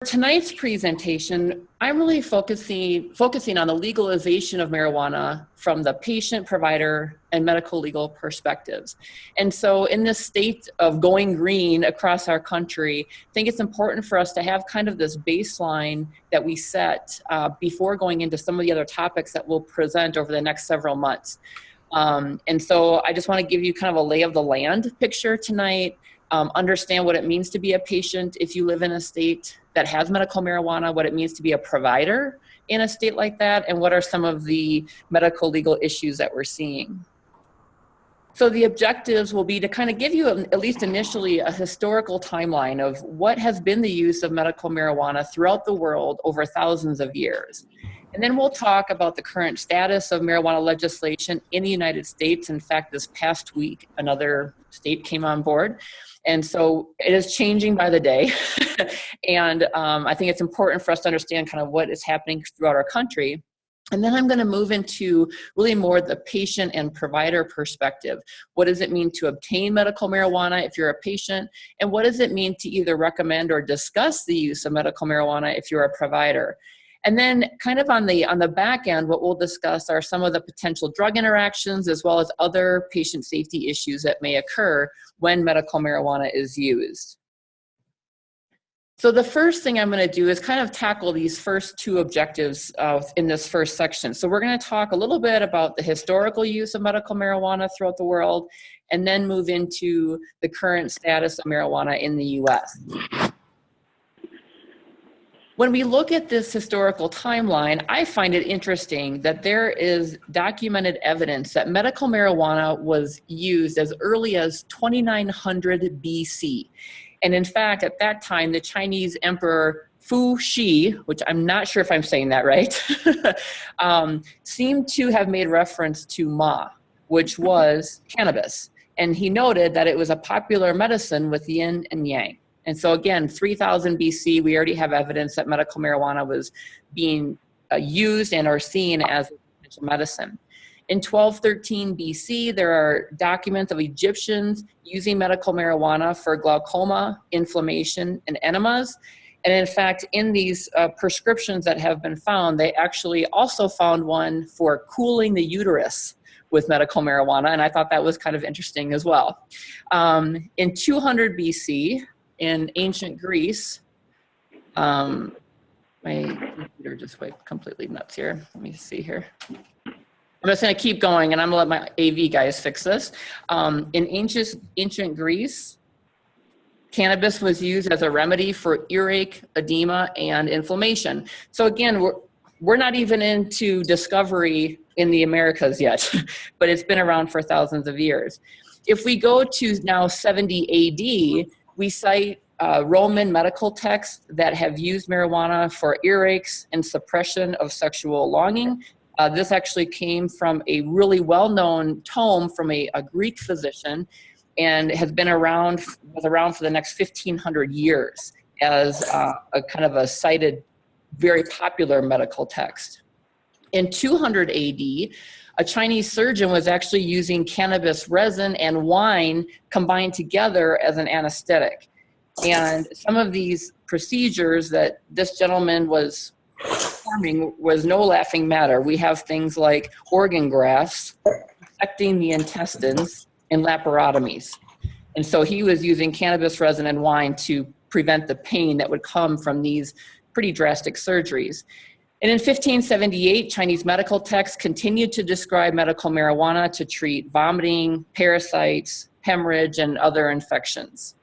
Tonight's presentation, I'm really focusing on the legalization of marijuana from the patient, provider, and medical legal perspectives. And so in this state of going green across our country, I think it's important for us to have kind of this baseline that we set before going into some of the other topics that we'll present over the next several months. And so I just want to give you kind of a lay of the land picture tonight. Understand what it means to be a patient if you live in a state that has medical marijuana, what it means to be a provider in a state like that, and what are some of the medical legal issues that we're seeing. So the objectives will be to kind of give you, at least initially, a historical timeline of what has been the use of medical marijuana throughout the world over thousands of years. And then we'll talk about the current status of marijuana legislation in the United States. In fact, this past week, another state came on board. And so it is changing by the day. And I think it's important for us to understand kind of what is happening throughout our country. And then I'm going to move into really more the patient and provider perspective. What does it mean to obtain medical marijuana if you're a patient? And what does it mean to either recommend or discuss the use of medical marijuana if you're a provider? And then kind of on the back end, what we'll discuss are some of the potential drug interactions as well as other patient safety issues that may occur when medical marijuana is used. So the first thing I'm going to do is kind of tackle these first two objectives in this first section. So we're going to talk a little bit about the historical use of medical marijuana throughout the world, and then move into the current status of marijuana in the US. When we look at this historical timeline, I find it interesting that there is documented evidence that medical marijuana was used as early as 2900 BC. And in fact, at that time, the Chinese Emperor Fu Shi, which I'm not sure if I'm saying that right, seemed to have made reference to Ma, which was cannabis. And he noted that it was a popular medicine with yin and yang. And so again, 3000 BC, we already have evidence that medical marijuana was being used and or seen as a potential medicine. In 1213 BC, there are documents of Egyptians using medical marijuana for glaucoma, inflammation, and enemas. And in fact, in these prescriptions that have been found, they actually also found one for cooling the uterus with medical marijuana. And I thought that was kind of interesting as well. In 200 BC, in ancient Greece, my computer just went completely nuts here. Let me see here. I'm just going to keep going, and I'm going to let my AV guys fix this. In ancient Greece, cannabis was used as a remedy for earache, edema, and inflammation. So again, we're not even into discovery in the Americas yet, but it's been around for thousands of years. If we go to now 70 AD, we cite Roman medical texts that have used marijuana for earaches and suppression of sexual longing. This actually came from a really well-known tome from a Greek physician, and has been around for the next 1500 years as a kind of a cited, very popular medical text. In 200 AD, a Chinese surgeon was actually using cannabis resin and wine combined together as an anesthetic. And some of these procedures that this gentleman was performing was no laughing matter. We have things like organ grafts, dissecting the intestines, and laparotomies. And so he was using cannabis resin and wine to prevent the pain that would come from these pretty drastic surgeries. And in 1578, Chinese medical texts continued to describe medical marijuana to treat vomiting, parasites, hemorrhage, and other infections.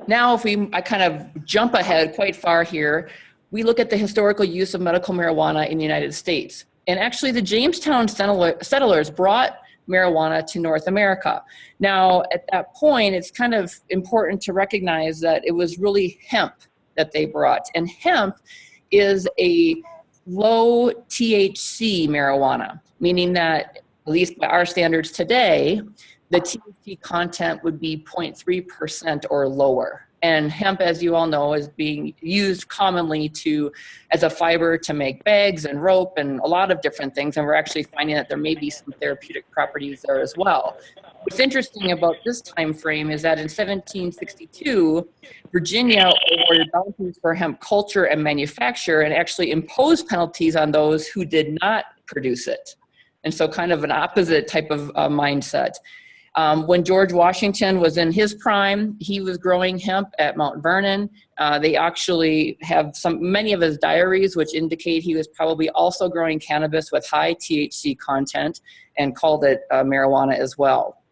Now, if I kind of jump ahead quite far here, we look at the historical use of medical marijuana in the United States. And actually, the Jamestown settlers brought marijuana to North America. Now, at that point, it's kind of important to recognize that it was really hemp that they brought. And hemp is a low THC marijuana, meaning that, at least by our standards today, the THC content would be 0.3% or lower. And hemp, as you all know, is being used commonly as a fiber to make bags and rope and a lot of different things. And we're actually finding that there may be some therapeutic properties there as well. What's interesting about this time frame is that in 1762, Virginia awarded bounties for hemp culture and manufacture and actually imposed penalties on those who did not produce it. And so kind of an opposite type of mindset. When George Washington was in his prime, he was growing hemp at Mount Vernon. They actually have many of his diaries which indicate he was probably also growing cannabis with high THC content and called it marijuana as well.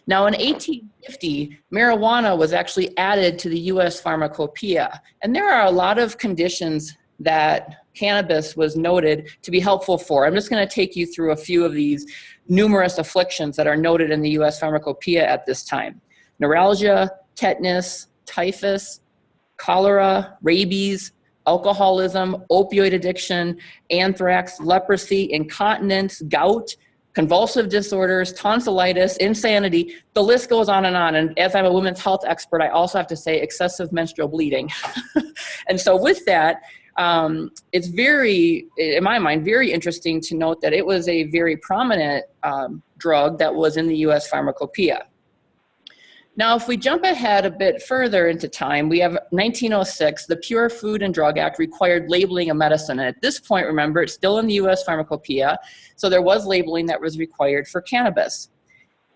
Now in 1850, marijuana was actually added to the US Pharmacopoeia. And there are a lot of conditions that cannabis was noted to be helpful for. I'm just going to take you through a few of these numerous afflictions that are noted in the US Pharmacopoeia at this time. Neuralgia, tetanus, typhus, cholera, rabies, alcoholism, opioid addiction, anthrax, leprosy, incontinence, gout, convulsive disorders, tonsillitis, insanity. The list goes on. And as I'm a women's health expert, I also have to say excessive menstrual bleeding. And so with that, it's very, in my mind, very interesting to note that it was a very prominent drug that was in the US Pharmacopoeia. Now, if we jump ahead a bit further into time, we have 1906, the Pure Food and Drug Act required labeling of medicine. And at this point, remember, it's still in the US Pharmacopoeia, so there was labeling that was required for cannabis.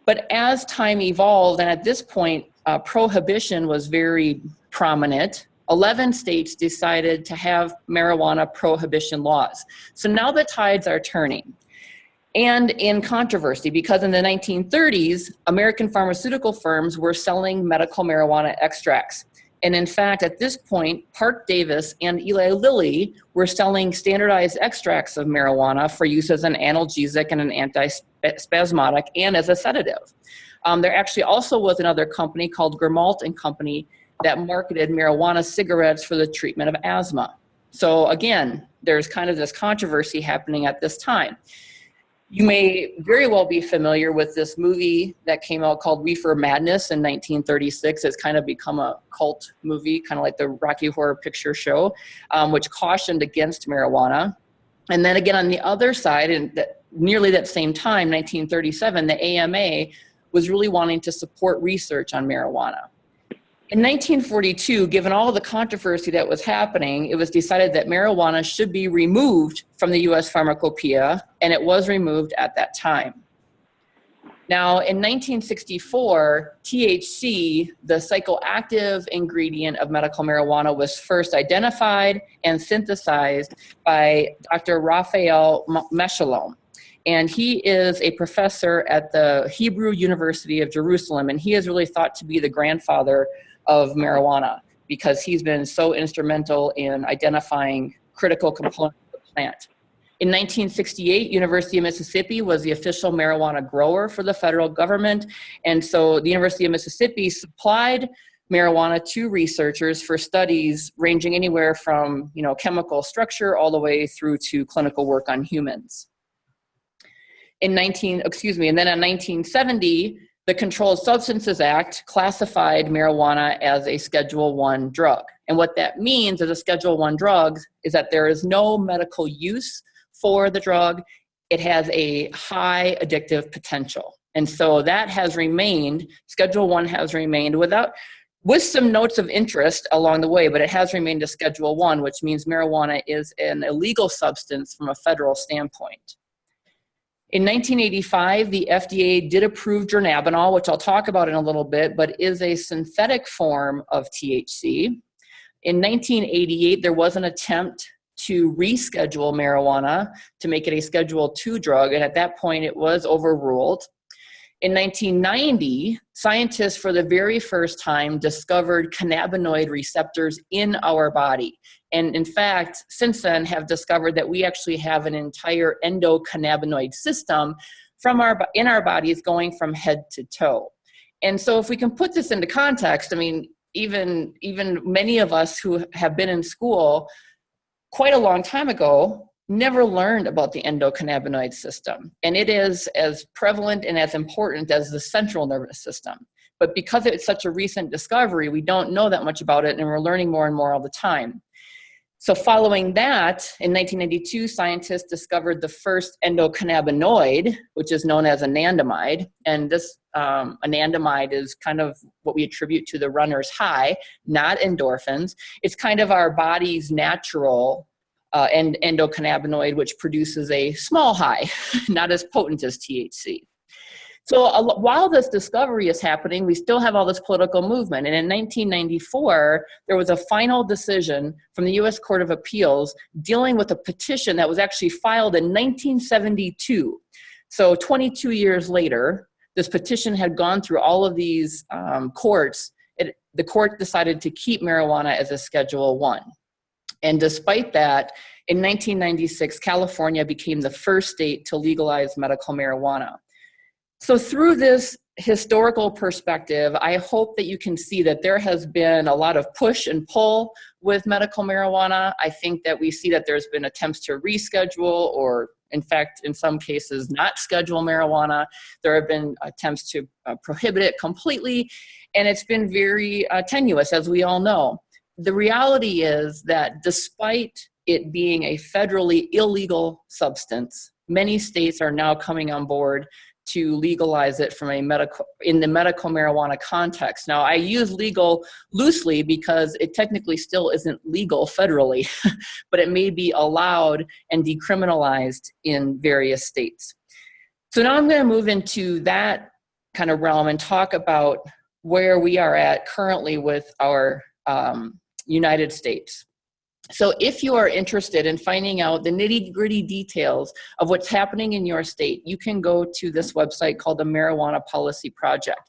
But as time evolved, and at this point, prohibition was very prominent, 11 states decided to have marijuana prohibition laws. So now the tides are turning. And in controversy, because in the 1930s, American pharmaceutical firms were selling medical marijuana extracts. And in fact, at this point, Parke-Davis and Eli Lilly were selling standardized extracts of marijuana for use as an analgesic and an antispasmodic and as a sedative. There actually also was another company called Germalt and Company that marketed marijuana cigarettes for the treatment of asthma. So again, there's kind of this controversy happening at this time. You may very well be familiar with this movie that came out called Reefer Madness in 1936. It's kind of become a cult movie, kind of like the Rocky Horror Picture Show, which cautioned against marijuana. And then again, on the other side, in nearly that same time, 1937, the AMA was really wanting to support research on marijuana. In 1942, given all the controversy that was happening, it was decided that marijuana should be removed from the US Pharmacopoeia, and it was removed at that time. Now, in 1964, THC, the psychoactive ingredient of medical marijuana, was first identified and synthesized by Dr. Raphael Mechoulam. And he is a professor at the Hebrew University of Jerusalem, and he is really thought to be the grandfather of marijuana because he's been so instrumental in identifying critical components of the plant. In 1968, University of Mississippi was the official marijuana grower for the federal government, and so the University of Mississippi supplied marijuana to researchers for studies ranging anywhere from, chemical structure all the way through to clinical work on humans. And then in 1970, the Controlled Substances Act classified marijuana as a Schedule I drug. And what that means as a Schedule I drug is that there is no medical use for the drug. It has a high addictive potential. And so that has remained, Schedule I has remained with some notes of interest along the way, but it has remained a Schedule I, which means marijuana is an illegal substance from a federal standpoint. In 1985, the FDA did approve dronabinol, which I'll talk about in a little bit, but is a synthetic form of THC. In 1988, there was an attempt to reschedule marijuana to make it a Schedule II drug, and at that point it was overruled. In 1990, scientists for the very first time discovered cannabinoid receptors in our body. And in fact, since then have discovered that we actually have an entire endocannabinoid system in our bodies going from head to toe. And so if we can put this into context, even many of us who have been in school quite a long time ago never learned about the endocannabinoid system. And it is as prevalent and as important as the central nervous system. But because it's such a recent discovery, we don't know that much about it, and we're learning more and more all the time. So following that, in 1992, scientists discovered the first endocannabinoid, which is known as anandamide. And this anandamide is kind of what we attribute to the runner's high, not endorphins. It's kind of our body's natural endocannabinoid, which produces a small high, not as potent as THC. So while this discovery is happening, we still have all this political movement. And in 1994, there was a final decision from the US Court of Appeals dealing with a petition that was actually filed in 1972. So 22 years later, this petition had gone through all of these courts. The court decided to keep marijuana as a Schedule I. And despite that, in 1996, California became the first state to legalize medical marijuana. So through this historical perspective, I hope that you can see that there has been a lot of push and pull with medical marijuana. I think that we see that there's been attempts to reschedule, or in fact, in some cases, not schedule marijuana. There have been attempts to prohibit it completely, and it's been very tenuous, as we all know. The reality is that despite it being a federally illegal substance, many states are now coming on board to legalize it from in the medical marijuana context. Now, I use legal loosely because it technically still isn't legal federally, but it may be allowed and decriminalized in various states. So now I'm going to move into that kind of realm and talk about where we are at currently with our United States. So if you are interested in finding out the nitty-gritty details of what's happening in your state, you can go to this website called the Marijuana Policy Project.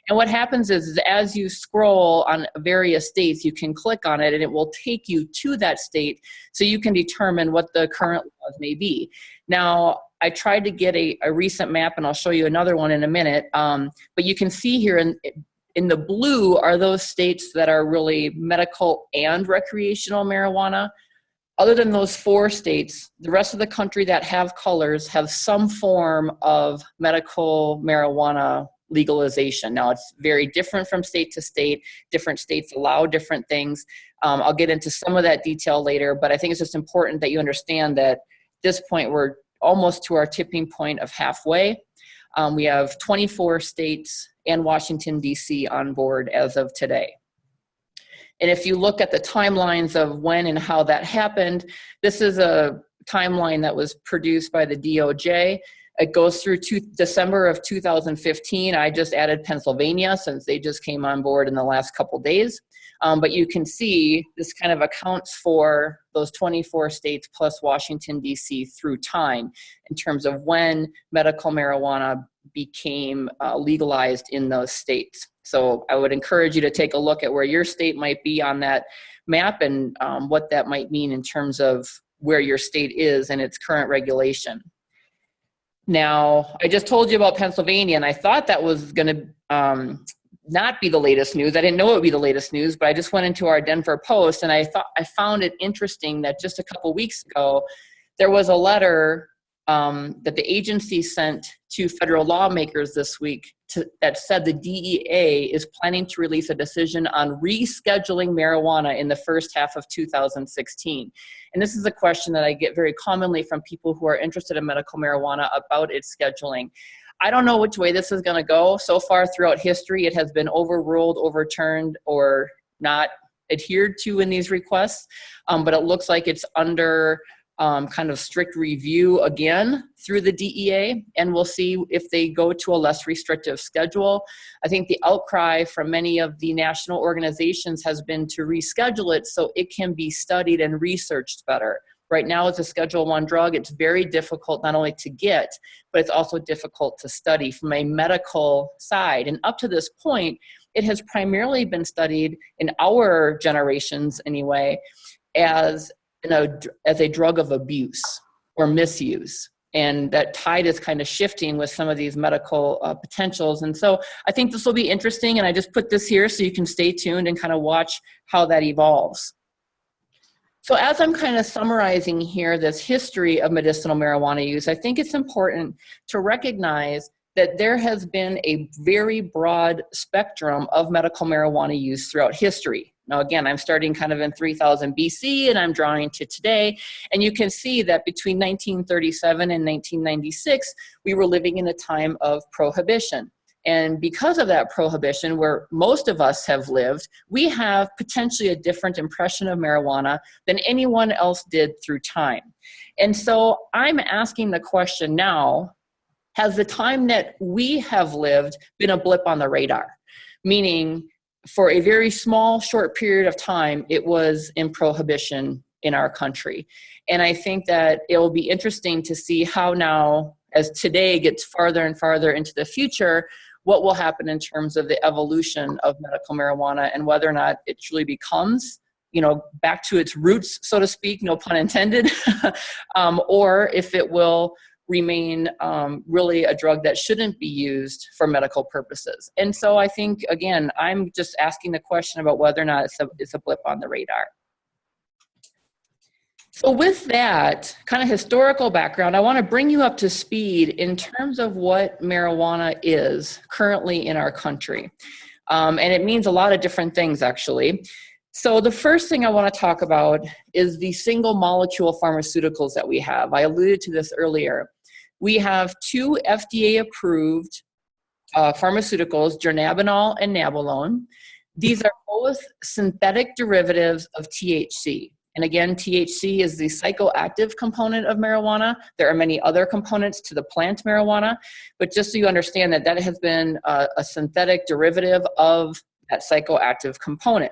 And what happens is as you scroll on various states, you can click on it and it will take you to that state so you can determine what the current laws may be. Now, I tried to get a recent map, and I'll show you another one in a minute, but you can see here in the blue are those states that are really medical and recreational marijuana. Other than those 4 states, the rest of the country that have colors have some form of medical marijuana legalization. Now, it's very different from state to state. Different states allow different things. I'll get into some of that detail later, but I think it's just important that you understand that at this point, we're almost to our tipping point of halfway. We have 24 states and Washington, D.C. on board as of today. And if you look at the timelines of when and how that happened, this is a timeline that was produced by the DOJ. It goes through December of 2015. I just added Pennsylvania since they just came on board in the last couple days. But you can see this kind of accounts for those 24 states plus Washington, D.C. through time in terms of when medical marijuana became legalized in those states. So I would encourage you to take a look at where your state might be on that map and what that might mean in terms of where your state is and its current regulation. Now, I just told you about Pennsylvania, and I thought that was going to not be the latest news. I didn't know it would be the latest news, but I just went into our Denver Post, and I found it interesting that just a couple weeks ago, there was a letter that the agency sent to federal lawmakers this week that said the DEA is planning to release a decision on rescheduling marijuana in the first half of 2016. And this is a question that I get very commonly from people who are interested in medical marijuana about its scheduling. I don't know which way this is going to go. So far throughout history, it has been overruled, overturned, or not adhered to in these requests. But it looks like it's under kind of strict review again through the DEA, and we'll see if they go to a less restrictive schedule. I think the outcry from many of the national organizations has been to reschedule it so it can be studied and researched better. Right now, as a Schedule I drug, it's very difficult not only to get, but it's also difficult to study from a medical side. And up to this point, it has primarily been studied in our generations anyway as a drug of abuse or misuse. And that tide is kind of shifting with some of these medical potentials. And so I think this will be interesting. And I just put this here so you can stay tuned and kind of watch how that evolves. So as I'm kind of summarizing here this history of medicinal marijuana use, I think it's important to recognize that there has been a very broad spectrum of medical marijuana use throughout history. Now, again, I'm starting kind of in 3000 BC and I'm drawing to today. And you can see that between 1937 and 1996, we were living in a time of prohibition. And because of that prohibition, where most of us have lived, we have potentially a different impression of marijuana than anyone else did through time. And so I'm asking the question now, has the time that we have lived been a blip on the radar? Meaning, for a very small, short period of time, it was in prohibition in our country. And I think that it will be interesting to see how now, as today gets farther and farther into the future, what will happen in terms of the evolution of medical marijuana and whether or not it truly becomes, back to its roots, so to speak, no pun intended, or if it will remain really a drug that shouldn't be used for medical purposes. And so I think, again, I'm just asking the question about whether or not it's a blip on the radar. So with that kind of historical background, I want to bring you up to speed in terms of what marijuana is currently in our country. And it means a lot of different things, actually. So the first thing I want to talk about is the single molecule pharmaceuticals that we have. I alluded to this earlier. We have 2 FDA-approved pharmaceuticals, dronabinol and nabilone. These are both synthetic derivatives of THC. And again, THC is the psychoactive component of marijuana. There are many other components to the plant marijuana, but just so you understand that has been a synthetic derivative of that psychoactive component.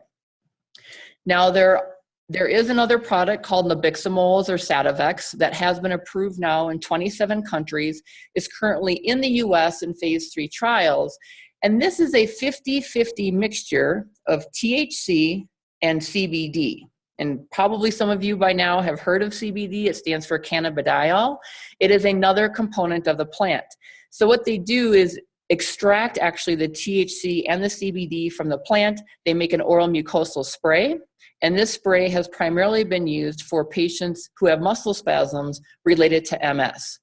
Now, there is another product called nabiximols or Sativex that has been approved now in 27 countries, is currently in the US in phase 3 trials. And this is a 50-50 mixture of THC and CBD. And probably some of you by now have heard of CBD. It stands for cannabidiol. It is another component of the plant. So what they do is extract actually the THC and the CBD from the plant. They make an oral mucosal spray. And this spray has primarily been used for patients who have muscle spasms related to MS.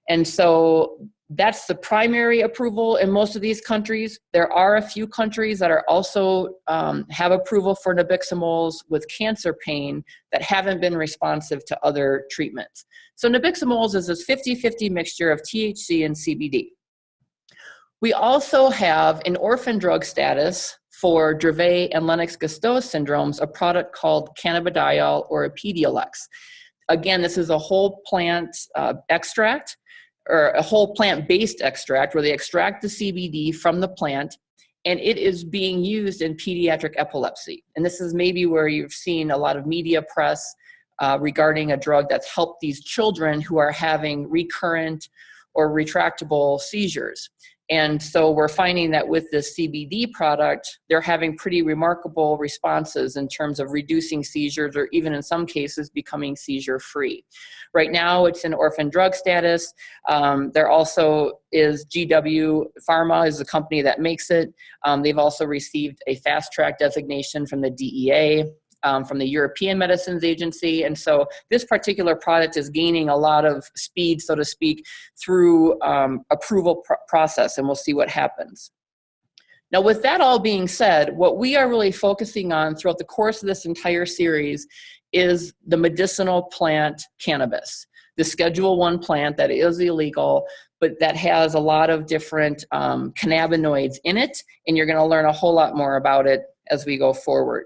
And so that's the primary approval in most of these countries. There are a few countries that are also have approval for nabiximols with cancer pain that haven't been responsive to other treatments. So nabiximols is this 50-50 mixture of THC and CBD. We also have an orphan drug status for Dravet and Lennox-Gastaut syndromes, a product called cannabidiol or Epidiolex. Again, this is a whole plant extract, or a whole plant-based extract where they extract the CBD from the plant, and it is being used in pediatric epilepsy. And this is maybe where you've seen a lot of media press regarding a drug that's helped these children who are having recurrent or retractable seizures. And so we're finding that with the CBD product, they're having pretty remarkable responses in terms of reducing seizures or even in some cases becoming seizure-free. Right now it's in orphan drug status. There also is GW Pharma is the company that makes it. They've also received a fast track designation from the DEA. From the European Medicines Agency. And so this particular product is gaining a lot of speed, so to speak, through approval process, and we'll see what happens. Now, with that all being said, what we are really focusing on throughout the course of this entire series is the medicinal plant cannabis, the Schedule I plant that is illegal, but that has a lot of different cannabinoids in it, and you're going to learn a whole lot more about it as we go forward.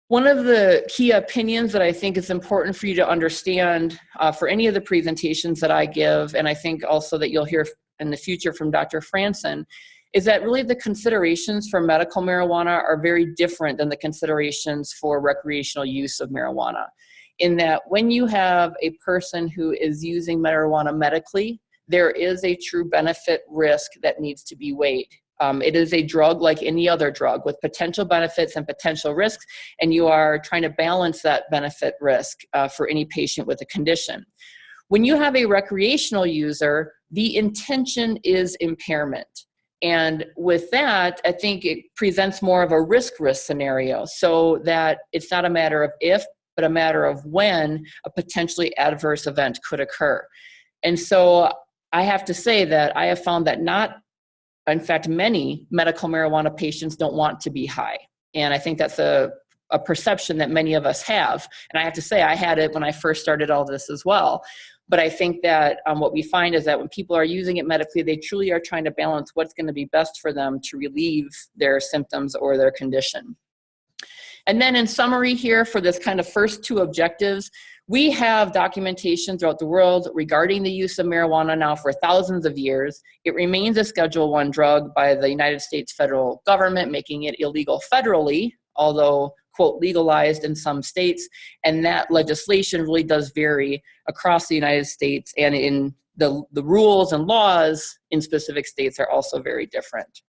One of the key opinions that I think is important for you to understand for any of the presentations that I give, and I think also that you'll hear in the future from Dr. Franson, is that really the considerations for medical marijuana are very different than the considerations for recreational use of marijuana. In that when you have a person who is using marijuana medically, there is a true benefit risk that needs to be weighed. It is a drug like any other drug with potential benefits and potential risks, and you are trying to balance that benefit risk for any patient with a condition. When you have a recreational user, the intention is impairment. And with that, I think it presents more of a risk-risk scenario, so that it's not a matter of if, but a matter of when a potentially adverse event could occur. And so I have to say that I have found that in fact, many medical marijuana patients don't want to be high. And I think that's a perception that many of us have. And I have to say, I had it when I first started all this as well. But I think that what we find is that when people are using it medically, they truly are trying to balance what's going to be best for them to relieve their symptoms or their condition. And then in summary here for this kind of first two objectives, we have documentation throughout the world regarding the use of marijuana now for thousands of years. It remains a Schedule I drug by the United States federal government, making it illegal federally, although, quote, legalized in some states. And that legislation really does vary across the United States, and in the rules and laws in specific states are also very different.